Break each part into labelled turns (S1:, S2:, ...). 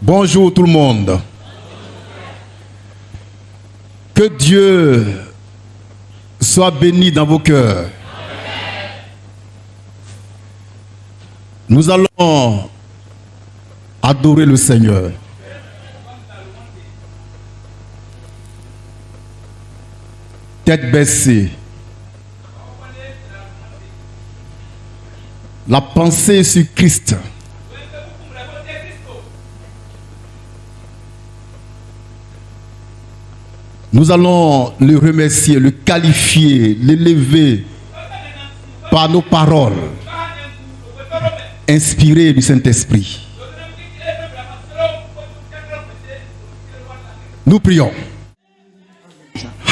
S1: Bonjour tout le monde. Que Dieu soit béni dans vos cœurs. Nous allons adorer le Seigneur. Tête baissée. La pensée sur Christ. Nous allons le remercier, le qualifier, l'élever par nos paroles inspirées du Saint-Esprit. Nous prions.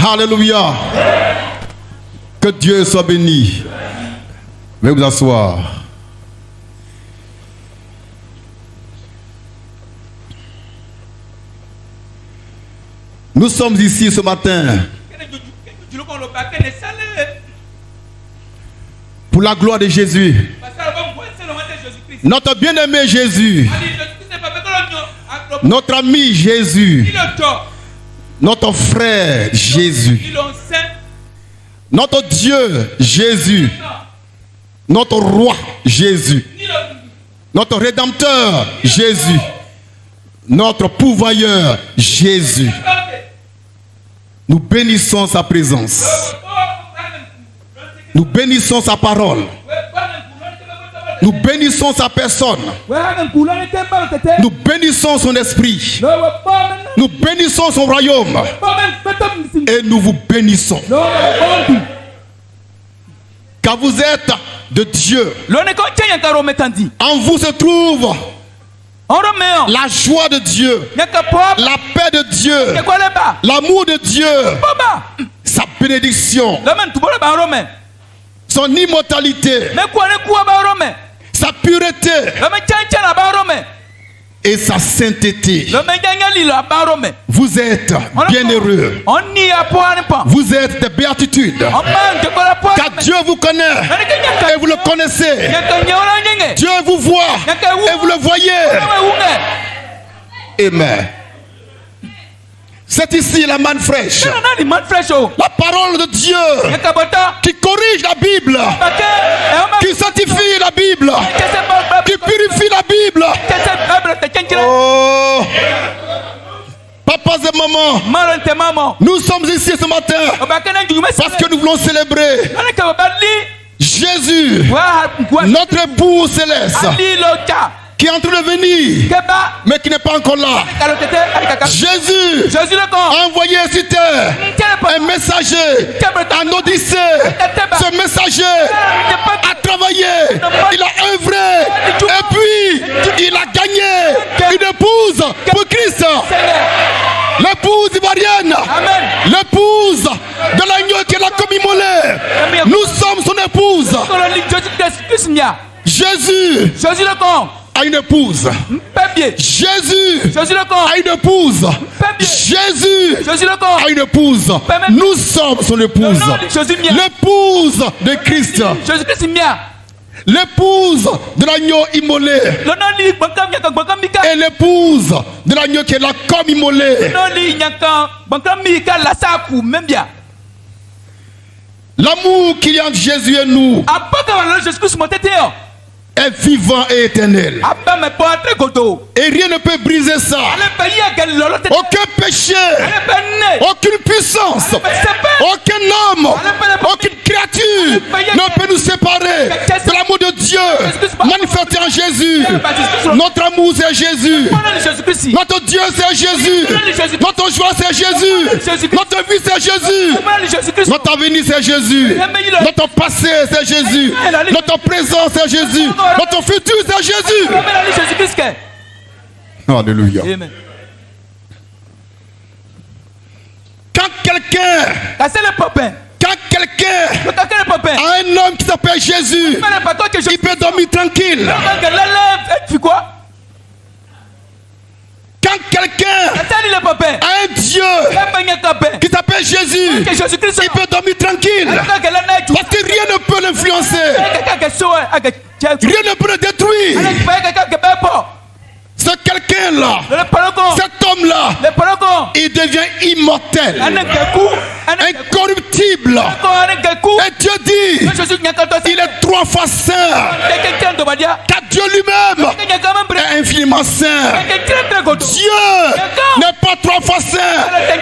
S1: Alléluia. Que Dieu soit béni. Veuillez vous asseoir. Nous sommes ici ce matin pour la gloire de Jésus. Notre bien-aimé Jésus, notre ami Jésus, notre frère Jésus, notre Dieu Jésus, notre roi Jésus, notre rédempteur Jésus, notre pourvoyeur Jésus. Nous bénissons sa présence. Nous bénissons sa parole. Nous bénissons sa personne. Nous bénissons son esprit. Nous bénissons son royaume. Et nous vous bénissons. Car vous êtes de Dieu. En vous se trouve la joie de Dieu, la paix de Dieu, l'amour de Dieu, sa bénédiction, son immortalité, sa pureté et sa sainteté. Vous êtes bienheureux. Vous êtes des béatitudes. Car Dieu vous connaît et vous le connaissez. Dieu vous voit et vous le voyez. Amen. C'est ici la manne fraîche. La parole de Dieu qui corrige la Bible, qui sanctifie la Bible, qui purifie la Bible. Oh, papas et mamans, nous sommes ici ce matin parce que nous voulons célébrer Jésus, notre époux céleste, qui est en train de venir, mais qui n'est pas encore là. Jésus a envoyé sur terre un messager en Odyssée. Ce messager a travaillé, il a œuvré, et puis il a gagné une épouse pour Christ. L'épouse ivoirienne, l'épouse de l'agneau qui l'a commis immolé. Nous sommes son épouse. Jésus a une épouse. Jésus a une épouse. Jésus a une épouse. Nous sommes son épouse. L'épouse de Christ. L'épouse de l'agneau immolé. Et l'épouse de l'agneau qui est là comme immolé. L'amour qu'il y a entre Jésus et nous est vivant et éternel. Et rien ne peut briser ça. Aucun péché, aucune puissance, aucun homme, aucune créature ne peut nous séparer de l'amour de Dieu manifesté en Jésus. Notre amour c'est Jésus. Notre Dieu c'est Jésus. Notre joie c'est Jésus. Notre vie c'est Jésus. Notre avenir c'est Jésus. Notre passé c'est Jésus. Notre présent c'est Jésus. Notre futur c'est Jésus. Alléluia. Quand quelqu'un a un homme qui s'appelle Jésus, il peut dormir tranquille. Quand quelqu'un a un Dieu qui s'appelle Jésus, il peut dormir tranquille. Parce que rien ne peut l'influencer. Rien ne peut le détruire. Ce quelqu'un-là, cet homme-là, il devient immortel, incorruptible. Et Dieu dit, il est 3 fois saint. Car Dieu lui-même est infiniment saint. Dieu n'est pas 3 fois saint,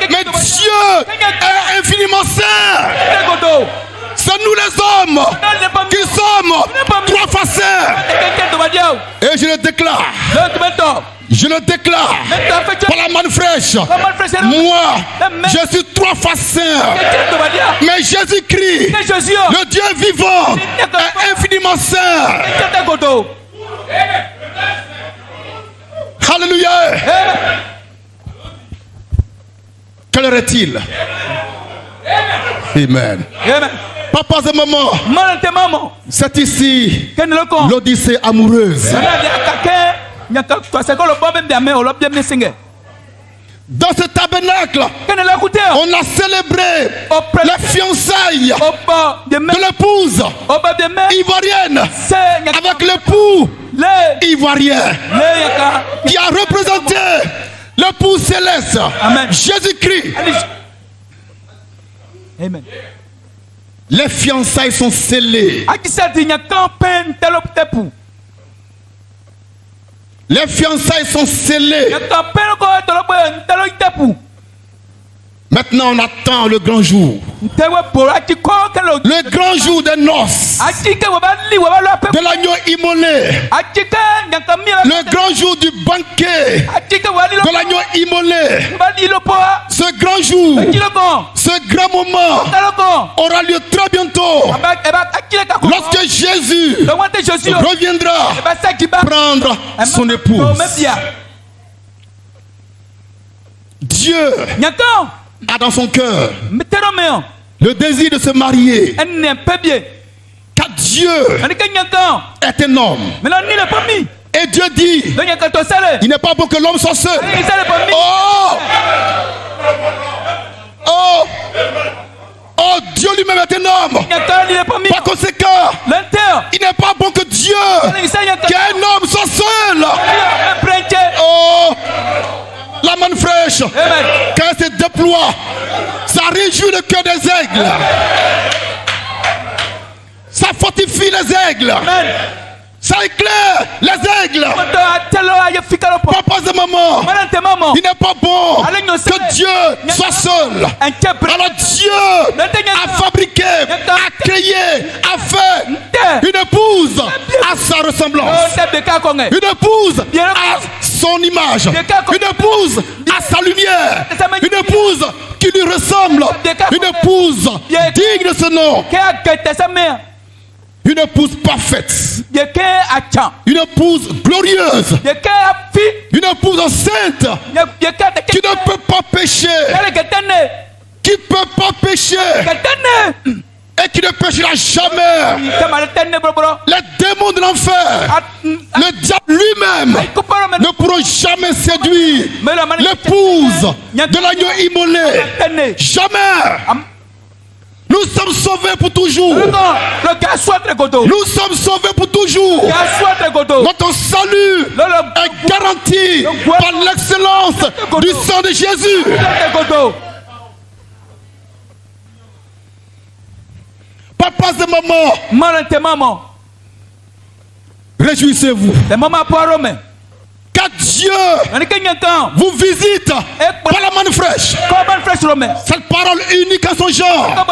S1: mais Dieu est infiniment saint. C'est nous les hommes qui sommes 3 fois saints. Et je le déclare. Je le déclare par la main fraîche. Moi, je suis 3 fois saint. Mais Jésus-Christ, le Dieu vivant, est infiniment saint. Alléluia. Quelle heure est-il? Amen. Papas et maman, c'est ici l'Odyssée amoureuse. Dans ce tabernacle, on a célébré les fiançailles de l'épouse ivoirienne avec l'époux ivoirien qui a représenté l'époux céleste, Jésus-Christ. Amen. Les fiançailles sont scellées. Les fiançailles sont scellées. Maintenant, on attend le grand jour. Le grand jour des noces. De l'agneau immolé. Le grand jour du banquet. De l'agneau immolé. Ce grand jour, ce grand moment aura lieu très bientôt. Lorsque Jésus reviendra prendre son épouse. Dieu a dans son cœur le désir de se marier. Car Dieu est un homme. Et Dieu dit, il n'est pas bon que l'homme soit seul. Oh, Dieu lui-même est un homme. Par conséquent, il n'est pas bon que Dieu, qu'un homme soit seul. Oh, la manne fraîche, quand elle se déploie, ça réjouit le cœur des aigles. Ça fortifie les aigles. Ça éclaire les aigles. Papa et maman, il n'est pas bon que Dieu soit seul. Alors Dieu a fabriqué, a créé, a fait une épouse à sa ressemblance. Une épouse à son image. Une épouse à sa lumière. Une épouse qui lui ressemble. Une épouse digne de ce nom. Une épouse parfaite. Une épouse glorieuse. Une épouse enceinte. Qui ne peut pas pécher. Qui ne peut pas pécher. Et qui ne péchera jamais. Les démons de l'enfer, le diable lui-même, ne pourront jamais séduire l'épouse de l'agneau immolé. Jamais. Nous sommes sauvés pour toujours. Nous sommes sauvés pour toujours. Notre salut est garanti par l'excellence du sang de Jésus. Papas et mamans, réjouissez-vous. Car Dieu vous visite par la main fraîche. Cette parole unique à son genre,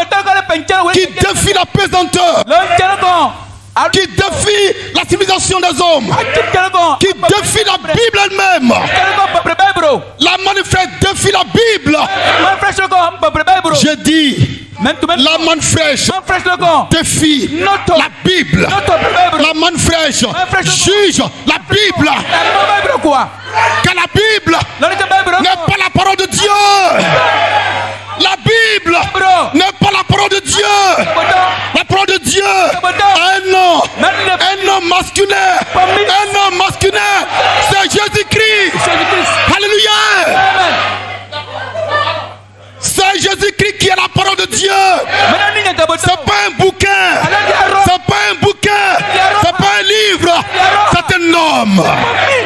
S1: qui défie la pesanteur, qui défie la civilisation des hommes, qui défie la Bible elle-même. La main fraîche défie la Bible. Je dis, la manne fraîche défie la Bible. La manne fraîche juge la Bible. Car la Bible n'est pas la parole de Dieu. La Bible homme masculin. Un homme masculin. C'est Jésus-Christ. Alléluia.
S2: Amen.
S1: C'est Jésus-Christ qui est la parole de Dieu. C'est pas un bouquin. C'est pas un bouquin. C'est pas un livre. C'est un homme.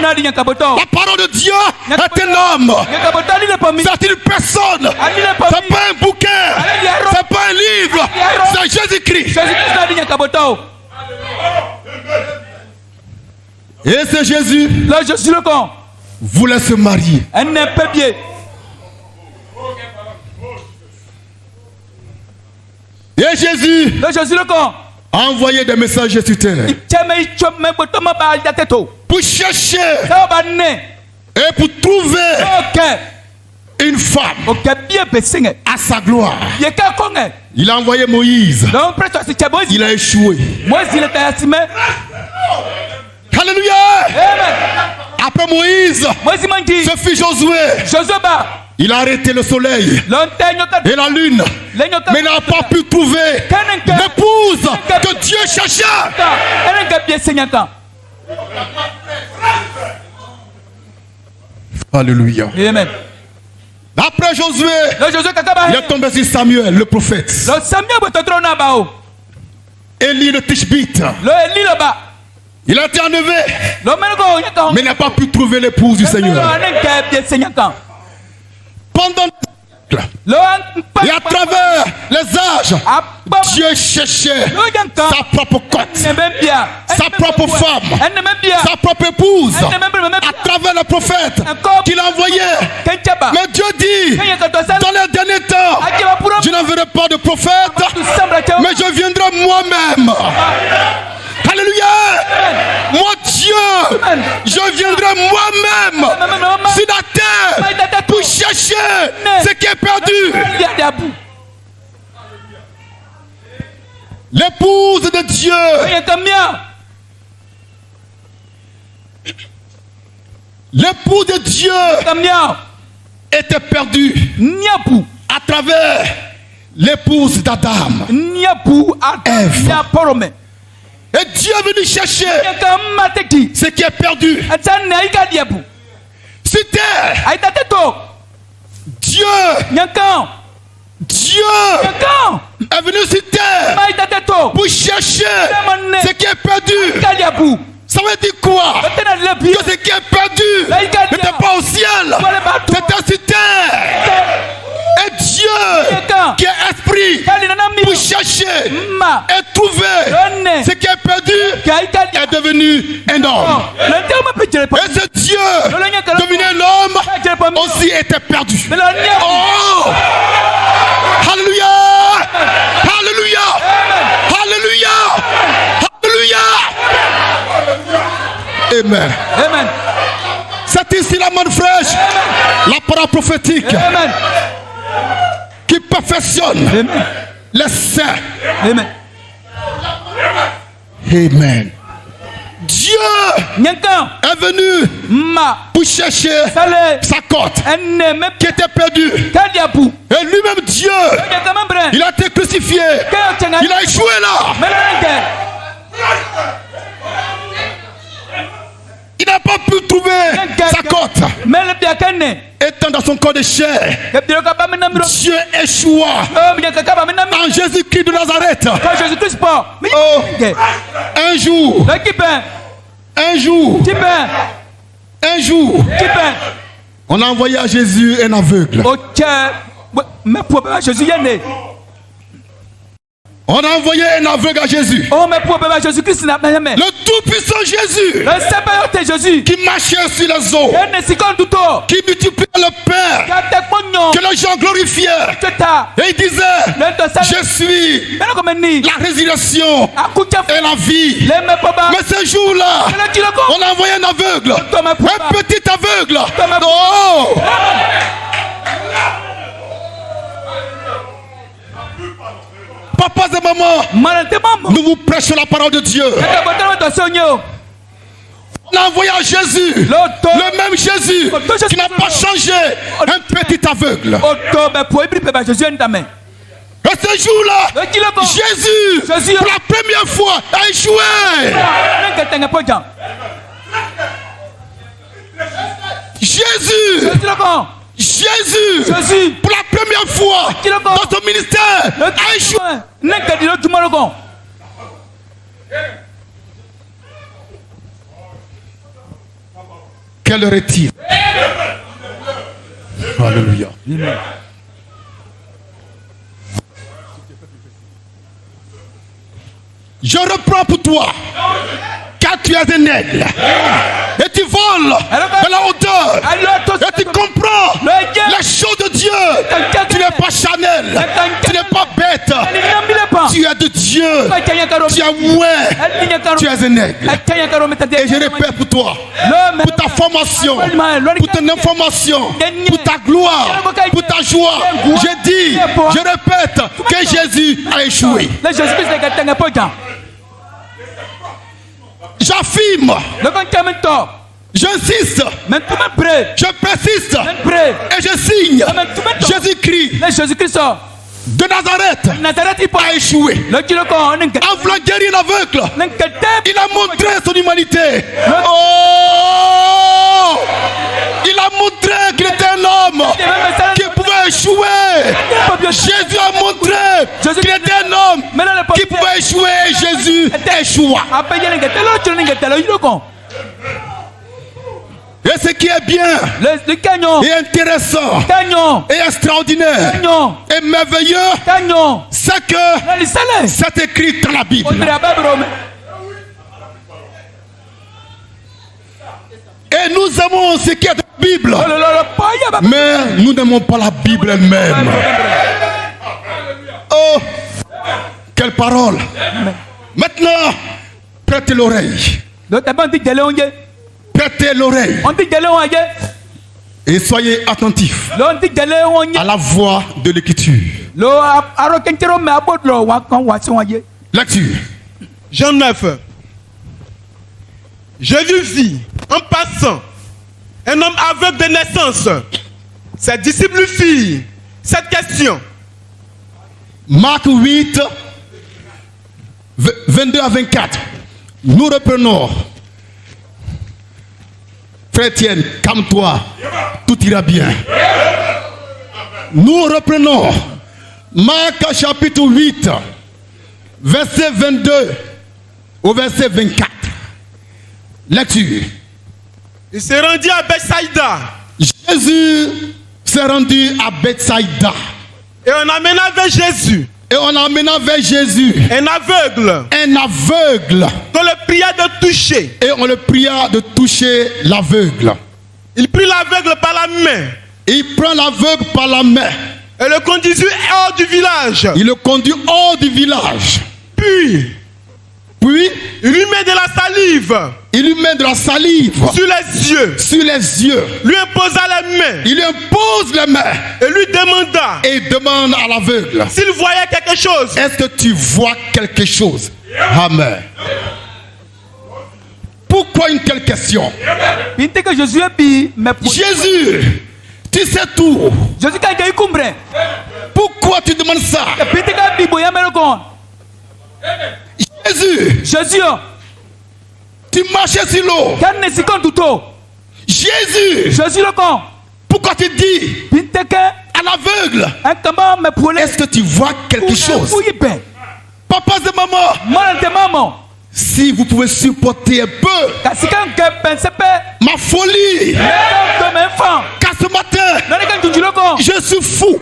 S1: La parole de Dieu est un homme. C'est une personne. C'est pas un bouquin. C'est pas un livre. C'est Jésus-Christ. Et c'est Jésus.
S2: Là, je suis le con.
S1: Voulait se marier.
S2: Elle n'est pas bien.
S1: Et Jésus
S2: a
S1: envoyé des messages sur terre pour chercher et pour trouver une femme à sa gloire. Il a envoyé Moïse. Il a échoué. Alléluia. Après Moïse, ce fut Josué. Il a arrêté le soleil et la lune, mais il n'a pas pu trouver l'épouse que Dieu cherchait. Alléluia.
S2: Amen.
S1: Après Josué, il est tombé sur Samuel, le prophète. Élie de Tishbite. Il a été enlevé, mais il n'a pas pu trouver l'épouse du Seigneur. Pendant et à travers les âges, Dieu cherchait sa propre côte, sa propre femme, sa propre épouse, à travers le prophète qu'il a envoyé. Mais Dieu dit, dans les derniers temps, je n'enverrai pas de prophète, mais je viendrai moi-même. Alléluia. Moi Dieu, je viendrai moi-même sur la terre pour chercher ce qui est perdu. L'épouse de Dieu. L'épouse de Dieu était perdue à travers l'épouse d'Adam. Ève. Et Dieu est venu chercher ce qui est perdu. Sur terre, Dieu est venu sur terre pour chercher ce qui est perdu. Ça veut dire quoi? Que ce qui est perdu n'était pas au ciel, c'était sur terre. Et Dieu, qui est esprit, pour chercher et trouver ce qui est perdu, est devenu un homme. Et ce Dieu, devenu un homme, aussi était perdu. Oh! Alléluia! Alléluia! Alléluia! Alléluia! Amen.
S2: Amen.
S1: C'est ici la manne fraîche, la parole prophétique.
S2: Amen.
S1: Qui perfectionne les saints.
S2: Amen.
S1: Amen. Dieu est venu pour chercher sa côte qui était perdue. Et lui-même Dieu, il a été crucifié. Il a échoué là. Il n'a pas pu trouver sa côte. Étant dans son corps de chair, Dieu échoua en Jésus-Christ de Nazareth. Oh, un jour, on a envoyé à Jésus un aveugle. On a envoyé un aveugle à Jésus. Le tout-puissant Jésus. Qui marchait sur les eaux. Qui multipliait le pain. Que les gens glorifiaient. Et il disait, je suis la résurrection et la vie. Mais ce jour-là, on a envoyé un aveugle. Un petit aveugle. Oh! Papas et mamans, nous vous prêchons la parole de Dieu. On a envoyé à Jésus, le même Jésus qui n'a pas changé, un petit aveugle. Et ce jour-là, Jésus, pour la première fois, a échoué. Jésus, pour la première fois, dans son ministère, a échoué. Quelle heure est-il? Alléluia. Je reprends pour toi, car tu es un aigle et tu voles de la hauteur et tu comprends les choses de Dieu. Tu n'es pas charnel, tu n'es pas bête, tu es de Dieu, tu es ouais, tu es un aigle. Et je répète pour toi, pour ta formation, pour ton information, pour ta gloire, pour ta joie, je dis, je répète que Jésus a échoué. J'affirme, j'insiste, je persiste et je signe. Jésus-Christ de Nazareth a échoué. En voulant guérir l'aveugle, il a montré son humanité. Oh, il a montré qu'il était un homme qui pouvait échouer. Jésus a montré qu'il était un homme qui pouvait échouer. Jésus échoua. Et ce qui est bien, et intéressant, et extraordinaire, et merveilleux, c'est que c'est écrit dans la Bible. Et nous aimons ce qui est dans la Bible, mais nous n'aimons pas la Bible elle-même. Oh, quelle parole! Maintenant, prêtez l'oreille. Prêtez l'oreille et soyez attentifs à la voix de l'écriture. Lecture.
S3: Jean 9. Jésus vit en passant un homme aveugle de naissance. Ses disciples lui firent cette question.
S1: Marc 8, 22 à 24. Nous reprenons. Chrétienne, calme-toi, tout ira bien. Nous reprenons Marc chapitre 8, verset 22 au verset 24. Lecture.
S3: Il s'est rendu à Bethsaïda.
S1: Jésus s'est rendu à Bethsaïda.
S3: Et on amena vers Jésus.
S1: Un aveugle.
S3: On le pria de toucher.
S1: Et on le pria de toucher l'aveugle.
S3: Il prit l'aveugle par la main.
S1: Il prend l'aveugle par la main.
S3: Et le conduisit hors du village.
S1: Il le conduit hors du village.
S3: Puis, il lui met de la salive. Sur les yeux. Lui imposa les mains.
S1: Il lui impose les mains.
S3: Et lui demanda.
S1: Et demande à l'aveugle.
S3: S'il voyait quelque chose.
S1: Est-ce que tu vois quelque chose? Amen. Pourquoi une telle question? Jésus, tu sais tout. Pourquoi tu demandes ça? Jésus, tu marchais sur l'eau. Jésus, pourquoi tu dis à l'aveugle, est-ce que tu vois quelque chose? Papa et maman, si vous pouvez supporter un peu ma folie, car ce matin je suis fou.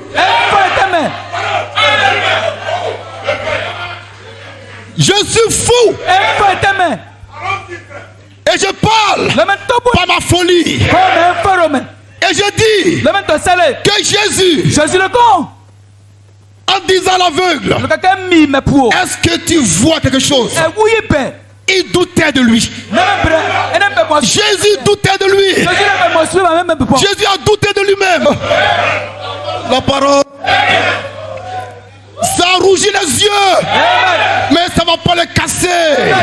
S1: Je suis fou. Et je parle par ma folie. Et je dis que Jésus, en disant à l'aveugle, est-ce que tu vois quelque chose? Il doutait de lui. Jésus doutait de lui. Jésus a douté de lui-même. La parole, ça rougit les yeux, mais ça ne va pas les casser.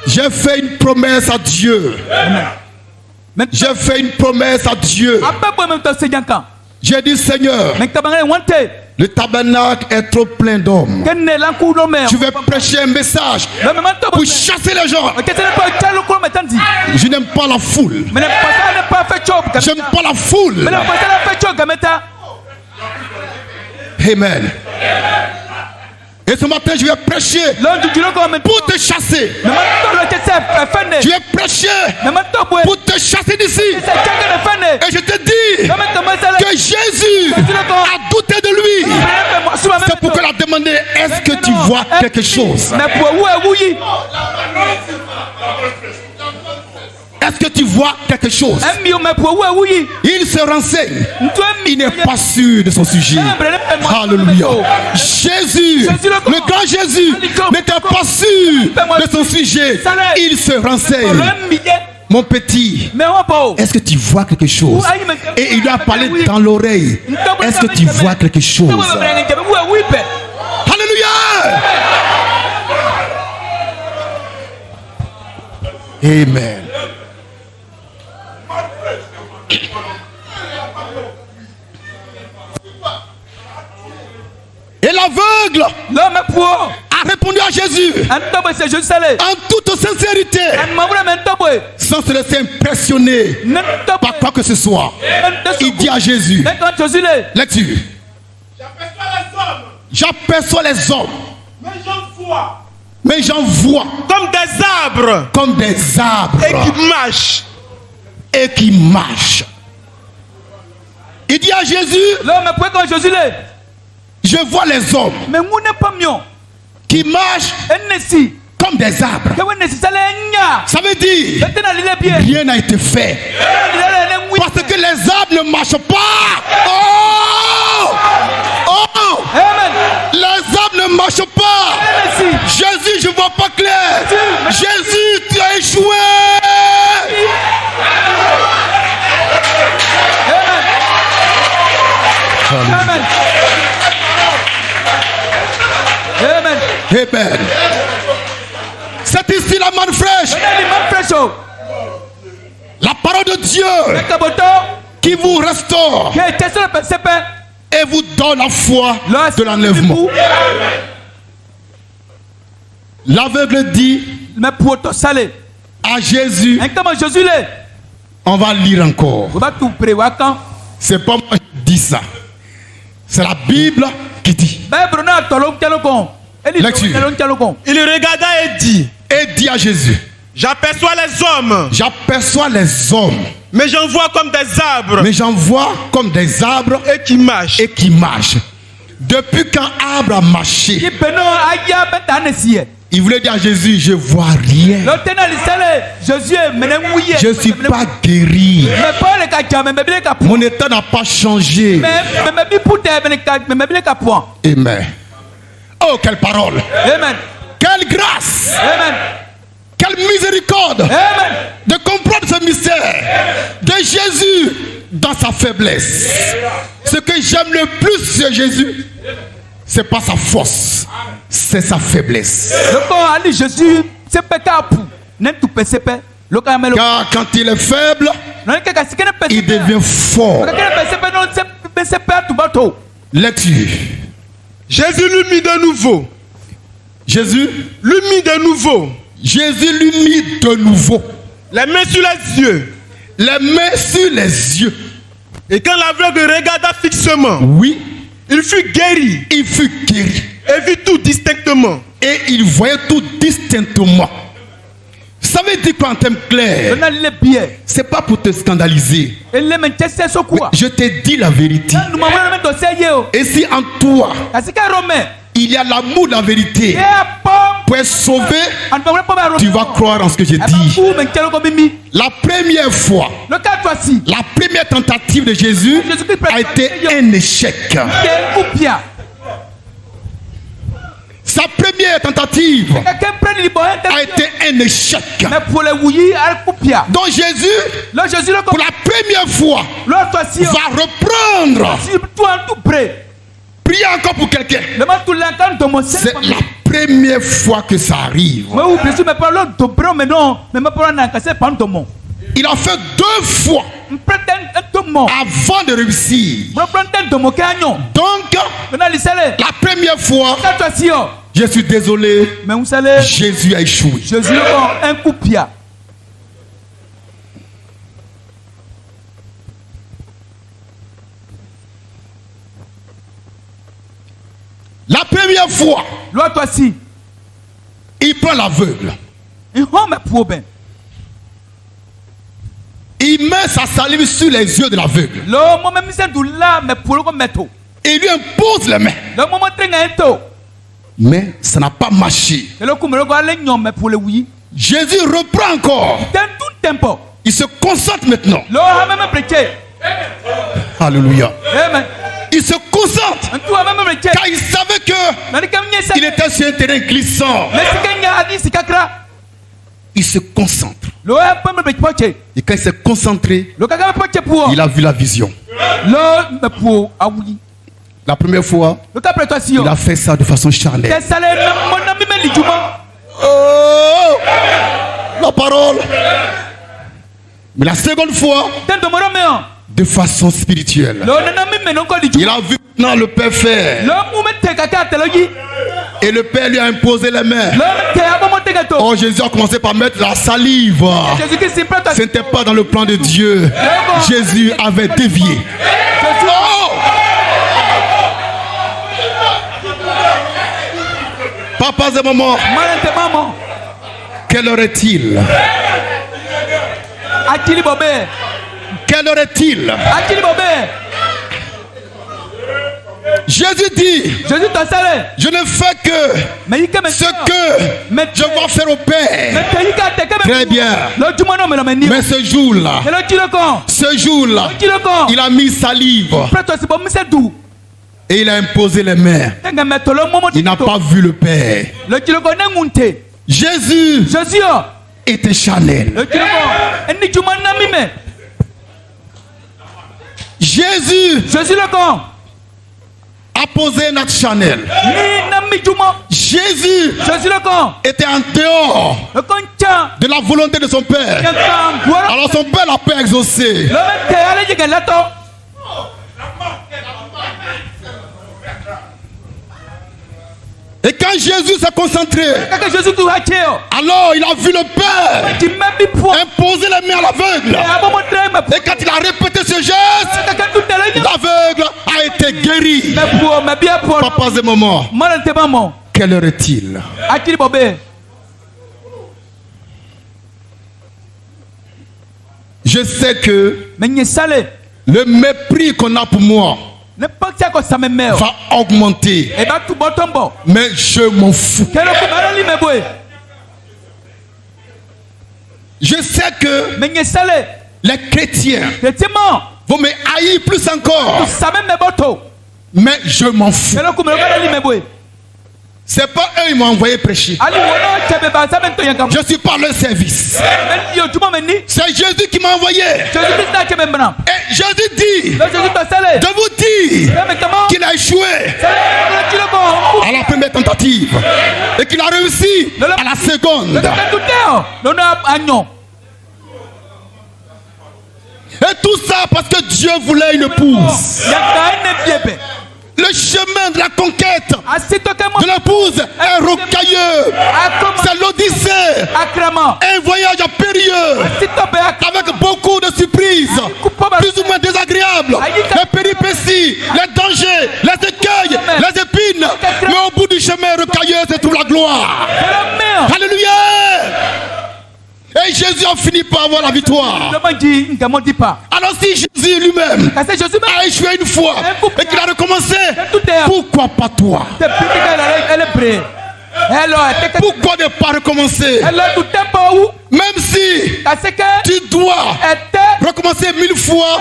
S1: J'ai fait une promesse à Dieu. J'ai fait une promesse à Dieu. J'ai dit Seigneur, le tabernacle est trop plein d'hommes. Je vais prêcher un message pour chasser les gens. Je n'aime pas la foule. J'aime pas la foule. Amen. Et ce matin, je vais prêcher pour te chasser. Je vais prêcher pour te chasser d'ici. Et je te dis que Jésus a douté de lui. C'est pourquoi il a demandé, est-ce que tu vois quelque chose? Est-ce que tu vois quelque chose? Il se renseigne. Il n'est pas sûr de son sujet. Alléluia. Jésus, le grand Jésus, n'était pas sûr de son sujet. Il se renseigne. Mon petit, est-ce que tu vois quelque chose? Et il lui a parlé dans l'oreille. Est-ce que tu vois quelque chose? Alléluia. Amen. Et l'aveugle a répondu à Jésus en toute sincérité, sans se laisser impressionner par quoi que ce soit. Il dit à Jésus, lecture, j'aperçois les hommes, mais j'en vois comme des arbres et qui marchent. Il dit à Jésus, je vois les hommes qui marchent comme des arbres. Ça veut dire rien n'a été fait. Parce que les arbres ne marchent pas. Les arbres ne marchent pas. Jésus, je ne vois pas clair. Jésus, tu as échoué.
S2: Amen. Amen.
S1: Amen. C'est ici la manne fraîche. La parole de Dieu qui vous restaure et vous donne la foi de l'enlèvement. L'aveugle dit à Jésus, on va lire encore. C'est pas moi qui dis ça. C'est la Bible qui dit. Lecture.
S3: Il regarda et dit
S1: à Jésus,
S3: j'aperçois les hommes, mais j'en vois comme des arbres et qui marchent. Depuis quand arbre a marché, il voulait dire à Jésus, je vois rien. Je ne suis pas guéri. Mon état n'a pas changé. Amen. Oh, quelle parole.
S2: Amen.
S1: Quelle grâce.
S2: Amen.
S1: Quelle miséricorde.
S2: Amen.
S1: De comprendre ce mystère de Jésus dans sa faiblesse. Ce que j'aime le plus chez Jésus, c'est pas sa force, c'est sa faiblesse. Car quand il est faible, il devient fort. Lecture.
S3: Jésus lui mit de nouveau.
S1: Jésus
S3: lui mit de nouveau.
S1: Jésus lui mit de nouveau.
S3: Les mains sur les yeux.
S1: Les mains sur les yeux.
S3: Et quand l'aveugle regarda fixement,
S1: oui,
S3: il fut guéri.
S1: Il fut guéri.
S3: Et vit tout distinctement.
S1: Et il voyait tout distinctement. Ça veut dire qu'en termes clairs, c'est pas pour te scandaliser. Je te dis la vérité. Et si en toi, il y a l'amour de la vérité, pour être sauvé, tu vas croire en ce que je dis. La première fois, la première tentative de Jésus a été un échec. Sa première tentative a été un échec. Donc Jésus, pour la première fois, va reprendre. Priez encore pour quelqu'un. C'est la première fois que ça arrive. Il a fait 2 fois avant de réussir. Donc, la première fois, je suis désolé, Jésus a échoué. La première fois, il prend l'aveugle. Il met sa salive sur les yeux de l'aveugle. Et il lui impose les mains. Mais ça n'a pas marché. Jésus reprend encore. Il se concentre maintenant. Alléluia. Il se concentre. Car il savait qu'il était sur un terrain glissant. Il se concentre. Et quand il s'est concentré, il a vu la vision. La première fois, il a fait ça de façon charnelle. Oh, la parole. Mais la seconde fois, de façon spirituelle. Il a vu maintenant le Père faire. Et le Père lui a imposé les mains. Oh, Jésus a commencé par mettre la salive. Ce n'était pas dans le plan de Dieu. Jésus avait dévié. Oh! Papas et mamans, quelle heure est-il? Quelle heure est-il? Jésus dit, je ne fais que ce que je vais faire au Père. Très bien. Mais ce jour-là, il a mis salive et il a imposé les mains. Il n'a pas vu le Père. Jésus était charnel. Jésus a posé notre Chanel. Jésus était en dehors de la volonté de son Père. Alors son Père l'a pas exaucé. Et quand Jésus s'est concentré, alors il a vu le Père imposer les mains à l'aveugle. Et quand il a répété ce geste, l'aveugle a été guéri. Papas et mamans, quelle heure est-il? Je sais que le mépris qu'on a pour moi va augmenter. Mais je m'en fous. Je sais que les chrétiens vont me haïr plus encore. Mais je m'en fous. C'est pas eux qui m'ont envoyé prêcher. Je suis par leur service. C'est Jésus qui m'a envoyé. Et Jésus dit de vous dire qu'il a échoué à la première tentative et qu'il a réussi à la seconde. Et tout ça parce que Dieu voulait une épouse. Le chemin de la conquête de l'épouse est rocailleux. C'est l'Odyssée. Un voyage périlleux avec beaucoup de surprises, plus ou moins désagréables. Les péripéties, les dangers, les écueils, les épines. Mais au bout du chemin rocailleux, c'est toute la gloire. Alléluia. Et Jésus a fini par avoir la victoire. Alors si Jésus lui-même a échoué une fois et qu'il a recommencé, pourquoi pas toi? Pourquoi ne pas recommencer? Même si tu dois recommencer 1000 fois,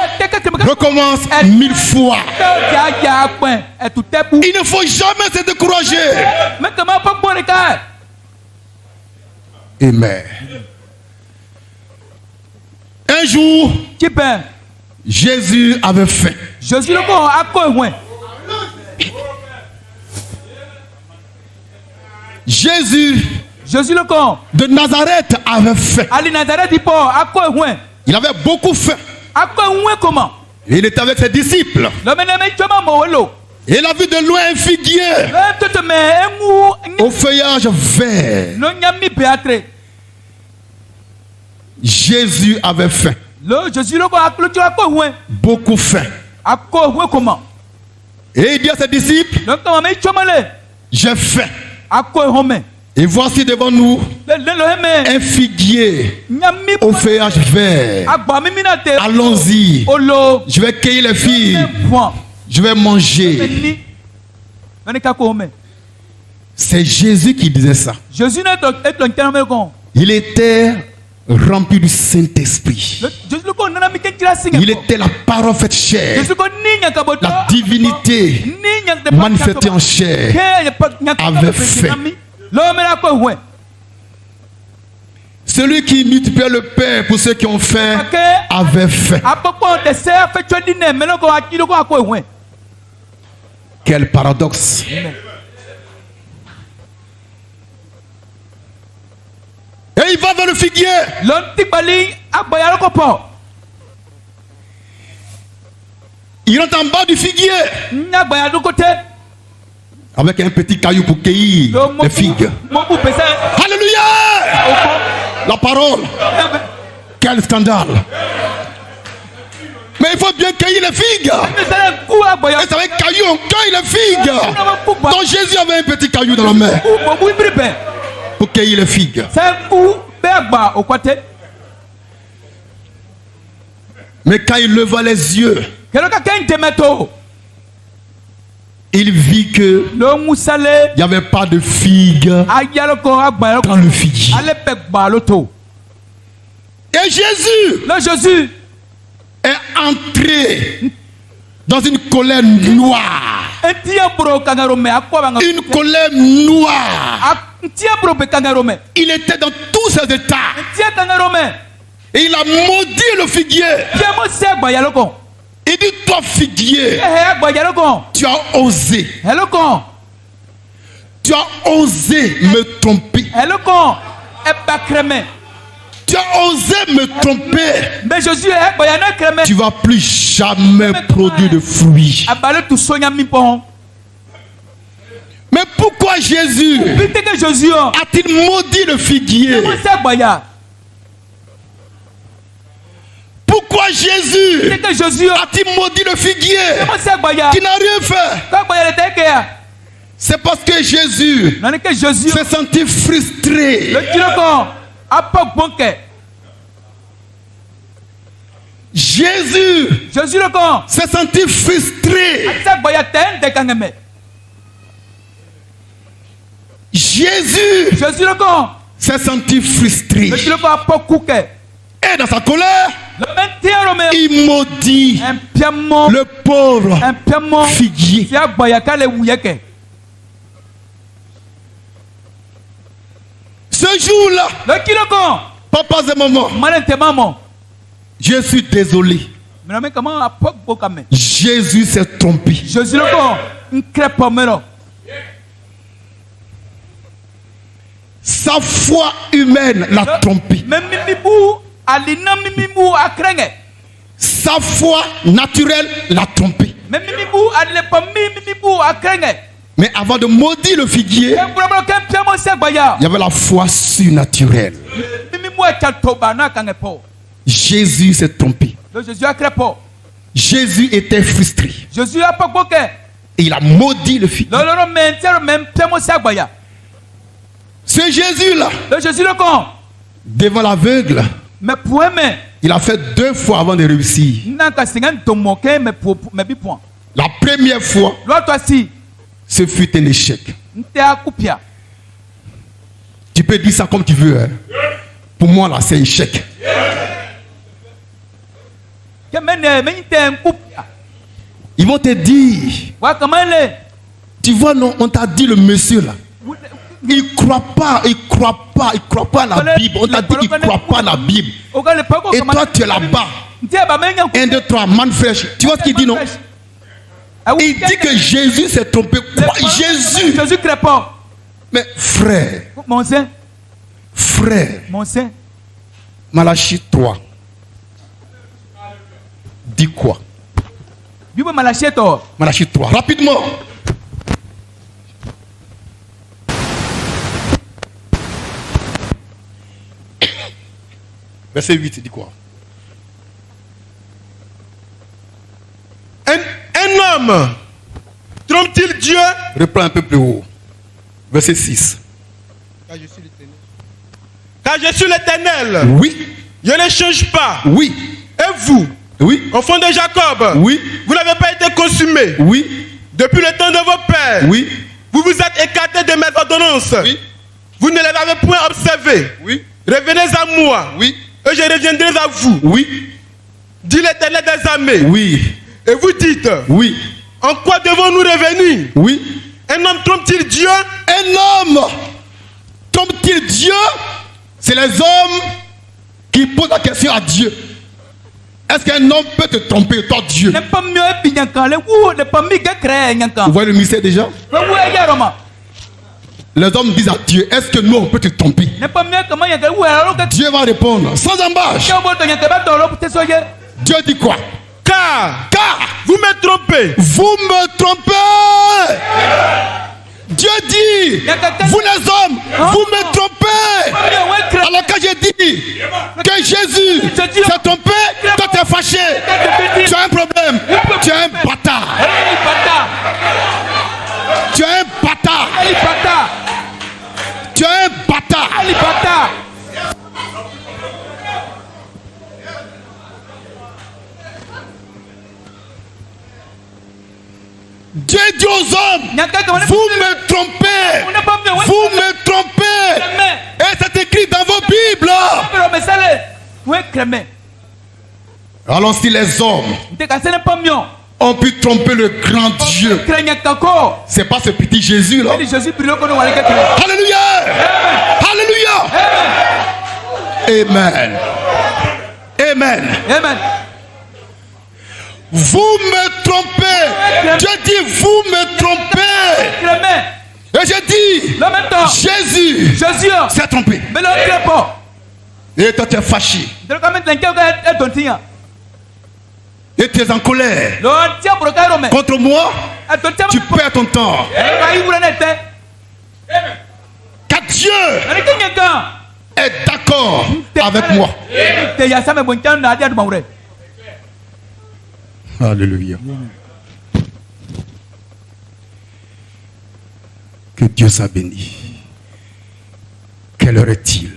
S1: recommence 1000 fois. Il ne faut jamais se décourager. Amen. Un jour, Jésus avait faim. Jésus de Nazareth avait faim. Il avait beaucoup faim. Et il était avec ses disciples. Et il a vu de loin un figuier au feuillage vert. Jésus avait faim. Beaucoup faim. Et il dit à ses disciples, j'ai faim. Et voici devant nous un figuier au feuillage vert. Allons-y. Je vais cueillir les figues. Je vais manger. C'est Jésus qui disait ça. Il était rempli du Saint-Esprit. Il était la parole faite chair. La divinité manifestée en chair avait fait. Celui qui multipliait le pain pour ceux qui ont faim avait faim. Quel paradoxe. Et il va vers le figuier. Il rentre en bas du figuier avec un petit caillou pour cueillir les figues. Alléluia! La parole. Quel scandale. Mais il faut bien cueillir les figues. Et c'est avec caillou on cueille les figues. Donc Jésus avait un petit caillou dans la main pour cueillir les figues. Mais quand il leva les yeux, il vit que il n'y avait pas de figues dans le figuier. Et Jésus est entré dans une colère noire. Une colère noire. Il était dans tous ses états. Et il a maudit le figuier. Il dit, toi figuier, tu as osé. Tu as osé me tromper. Tu as osé me tromper. Tu vas plus jamais produire de fruits. Mais pourquoi Jésus a-t-il maudit le figuier? Pourquoi Jésus a-t-il maudit le figuier qui n'a rien fait? C'est parce que Jésus s'est senti frustré. Jésus s'est senti frustré. Jésus s'est senti frustré. Et dans sa colère, il maudit le pauvre figuier. Ce jour-là, papa et maman, je suis désolé. Jésus s'est trompé. Sa foi humaine l'a trompé. Sa foi naturelle l'a trompé. Mais avant de maudire le figuier, il y avait la foi surnaturelle. Jésus s'est trompé. Jésus était frustré. Et il a maudit le figuier. Ce Jésus-là, devant l'aveugle, il a fait 2 fois avant de réussir. La première fois, ce fut un échec. Tu peux dire ça comme tu veux. Hein. Pour moi, là, c'est un échec. Ils vont te dire, tu vois, non, on t'a dit le monsieur là. Il ne croit pas à la Bible. On t'a dit qu'il ne croit pas à la Bible. Et toi, tu es là-bas. 1, 2, 3, man fraîche. Tu vois ce qu'il dit, non? Il dit que Jésus s'est trompé. Quoi? Jésus crée pas. Mais frère, frère, Malachie 3. dit quoi?
S2: Malachie
S1: 3, rapidement. Verset 8, dit quoi?
S3: Un homme trompe-t-il Dieu?
S1: Reprends un peu plus haut. Verset 6.
S3: Car je suis l'Éternel.
S1: Oui.
S3: Je ne change pas.
S1: Oui.
S3: Et vous?
S1: Oui.
S3: Enfants de Jacob.
S1: Oui.
S3: Vous n'avez pas été consumés.
S1: Oui.
S3: Depuis le temps de vos pères.
S1: Oui.
S3: Vous vous êtes écartés de mes ordonnances.
S1: Oui.
S3: Vous ne les avez point observées.
S1: Oui.
S3: Revenez à moi.
S1: Oui.
S3: Et je reviendrai à vous.
S1: Oui.
S3: Dit l'Éternel des armées.
S1: Oui.
S3: Et vous dites.
S1: Oui.
S3: En quoi devons-nous revenir?
S1: Oui.
S3: Un homme trompe-t-il Dieu?
S1: Un homme trompe-t-il Dieu? C'est les hommes qui posent la question à Dieu. Est-ce qu'un homme peut te tromper, toi Dieu? Vous voyez le mystère déjà? Les hommes disent à Dieu, est-ce que nous on peut te tromper? Dieu va répondre sans embâche. Dieu dit quoi?
S3: Car vous me trompez.
S1: Vous me trompez. Dieu dit, vous les hommes, vous me trompez. Alors quand j'ai dit que Jésus s'est trompé, toi t'es fâché. Tu as un problème. Tu es un bâtard. Tu es un bâtard. Tu es un bâtard. Dieu dit aux hommes, vous me trompez. Vous me trompez. Et c'est écrit dans vos Bibles. Alors si les hommes ont pu tromper le grand Dieu, c'est pas ce petit Jésus là. Alléluia. Alléluia. Amen. Amen.
S2: Amen.
S1: Vous me trompez. Dieu dit vous me trompez. Et je dis Jésus s'est trompé. Et toi tu es fâché. Et tu es en colère contre moi. Tu perds ton temps. Car Dieu est d'accord avec moi. Alléluia. Que Dieu soit béni. Quelle heure est-il?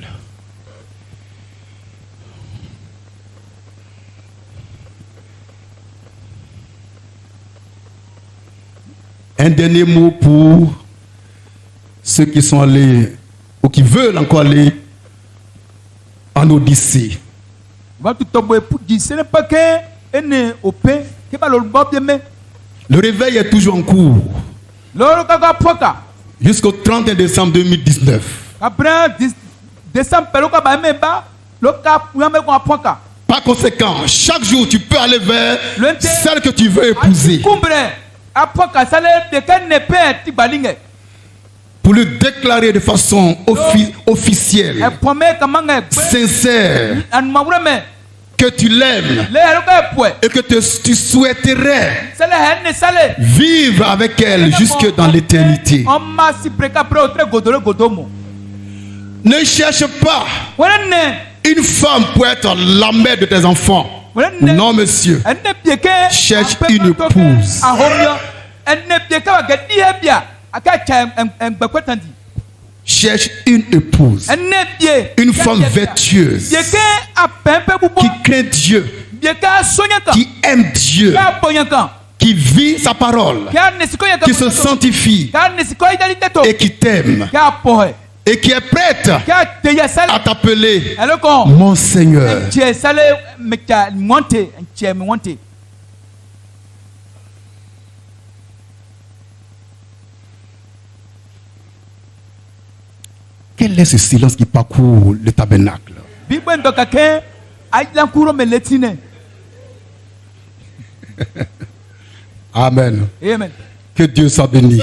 S1: Un dernier mot pour ceux qui sont allés ou qui veulent encore aller en Odyssée. Le réveil est toujours en cours. Jusqu'au 31 décembre 2019. Par conséquent, chaque jour tu peux aller vers celle que tu veux épouser. Pour le déclarer de façon officielle, sincère, que tu l'aimes et que tu souhaiterais vivre avec elle jusque dans l'éternité. Ne cherche pas une femme pour être la mère de tes enfants. Non, monsieur. Cherche une épouse. Cherche une épouse, une femme vertueuse, qui craint Dieu, qui aime Dieu, qui vit sa parole, qui se sanctifie et qui t'aime et qui est prête à t'appeler mon Seigneur. Quel est ce silence qui parcourt le tabernacle? Amen.
S2: Amen.
S1: Que Dieu soit béni.